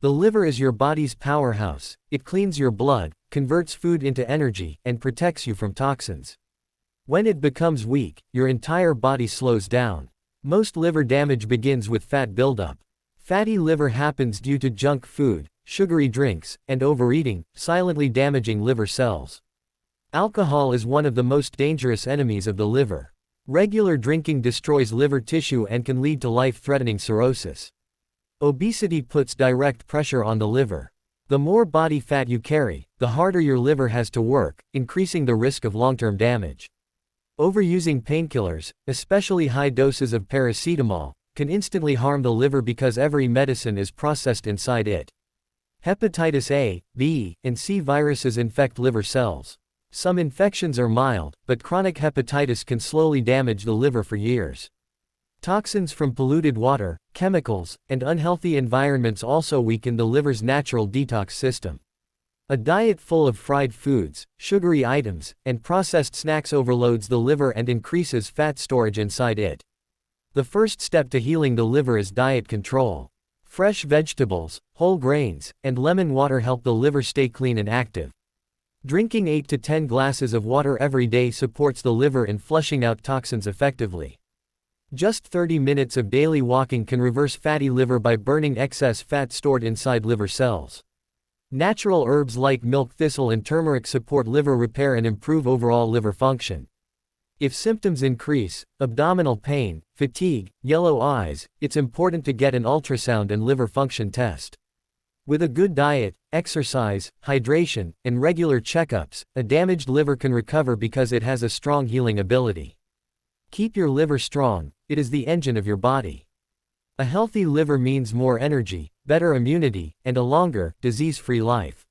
The liver is your body's powerhouse. It cleans your blood, converts food into energy, and protects you from toxins. When it becomes weak, your entire body slows down. Most liver damage begins with fat buildup. Fatty liver happens due to junk food, sugary drinks, and overeating, silently damaging liver cells. Alcohol is one of the most dangerous enemies of the liver. Regular drinking destroys liver tissue and can lead to life-threatening cirrhosis. Obesity puts direct pressure on the liver. The more body fat you carry, the harder your liver has to work, increasing the risk of long-term damage. Overusing painkillers, especially high doses of paracetamol, can instantly harm the liver because every medicine is processed inside it. Hepatitis A, B, and C viruses infect liver cells. Some infections are mild, but chronic hepatitis can slowly damage the liver for years. Toxins from polluted water, chemicals, and unhealthy environments also weaken the liver's natural detox system. A diet full of fried foods, sugary items, and processed snacks overloads the liver and increases fat storage inside it. The first step to healing the liver is diet control. Fresh vegetables, whole grains, and lemon water help the liver stay clean and active. Drinking 8 to 10 glasses of water every day supports the liver in flushing out toxins effectively. Just 30 minutes of daily walking can reverse fatty liver by burning excess fat stored inside liver cells. Natural herbs like milk thistle and turmeric support liver repair and improve overall liver function. If symptoms increase, abdominal pain, fatigue, yellow eyes, it's important to get an ultrasound and liver function test. With a good diet, exercise, hydration, and regular checkups, a damaged liver can recover because it has a strong healing ability. Keep your liver strong, it is the engine of your body. A healthy liver means more energy, better immunity, and a longer, disease-free life.